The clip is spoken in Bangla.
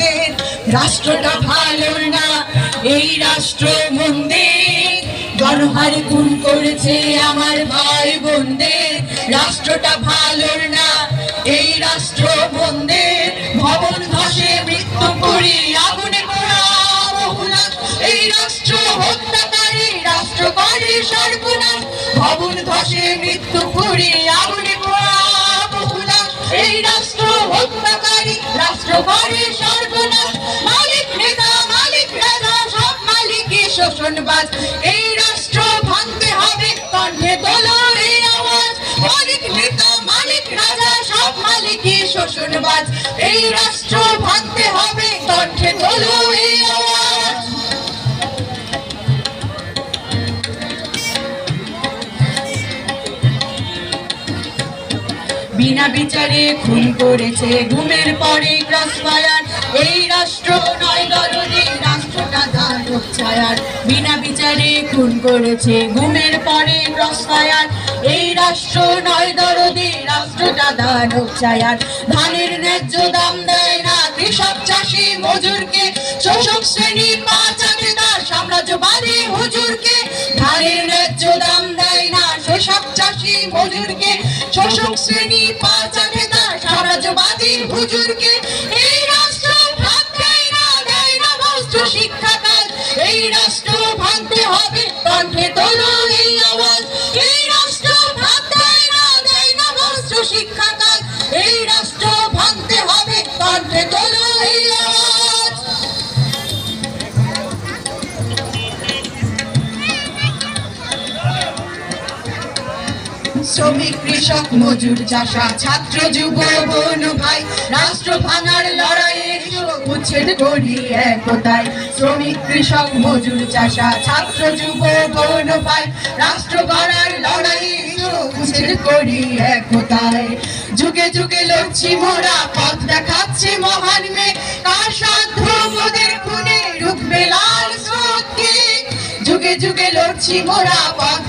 মন্দির, রাষ্ট্রটা ভালো না এই রাষ্ট্র মন্দির। গণহারে খুন করেছে আমার ভাই বোনদের, রাষ্ট্রটা ভালো না এই রাষ্ট্র মন্দির। ভবন ধসে মৃত্যু করি আগুনে পোড়া বহুলাস, এই রাষ্ট্র হত্যাকারী রাষ্ট্র করে সর্বনাশ। ভবন ধসে মৃত্যু করি আগুনে পোড়া বহুলাস, এই রাষ্ট্র হত্যাকারী রাষ্ট্র করে সর্বনাশ। মালিক নেতা মালিক রাজা সব মালিকই শোষণবাজ, এই রাষ্ট্র ভাঙতে হবে কণ্ঠে তোলো এই আওয়াজ। মালিক নেতা মালিক রাজা সব মালিকই শোষণবাজ, এই রাষ্ট্র ভাঙতে হবে কণ্ঠে তোলো এই আওয়াজ। বিনা বিচারে খুন করেছে ঘুমের পরে ক্রসফায়ার, এই রাষ্ট্র নয় দরদি রাষ্ট্রটা দানব ছায়ার। বিনা বিচারে খুন করেছে ঘুমের পরে ক্রসফায়ার, এই রাষ্ট্র নয় দরদি রাষ্ট্রটা দানব ছায়ার। ধানের ন্যায্য দাম দেয় না কৃষক চাষি মজুরকে, শোষক শ্রেণী পা চাটে তার সাম্রাজ্যবাদী হুজুরকে। ধানের ন্যায্য দাম দেয় না শোষক চাষি মজুরকে, শোষক শ্রেণী পা চাটে তার সাম্রাজ্যবাদী হুজুরকে। এই রাষ্ট্র ভাঙতে দেয় না বস্ত্র শিক্ষা কাজ, এই রাষ্ট্র ভাঙতে হবে কণ্ঠে তোলো এই আওয়াজ। এই রাষ্ট্র ভাঙতে দেয় না বস্ত্র শিক্ষা কাজ, এই রাষ্ট্র ভাঙতে হবে কণ্ঠে তোলো এই আওয়াজ। শ্রমিক কৃষক মজুর চাষা ছাত্র যুব বোন ভাই, রাষ্ট্র ভাঙার লড়াইয়ে উচ্ছেদ করি একতায়। শ্রমিক কৃষক মজুর চাষা ছাত্র যুব বোন ভাই, রাষ্ট্র গড়ার লড়াইয়ে উচ্ছেদ করি একতায়। যুগে যুগে লড়ছি মোরা পথ দেখাচ্ছে মহান মেয়ে, কার সাধ্য মোদের খুনে রুখবে লাল স্রোতকে। যুগে যুগে লড়ছি মোরা পথ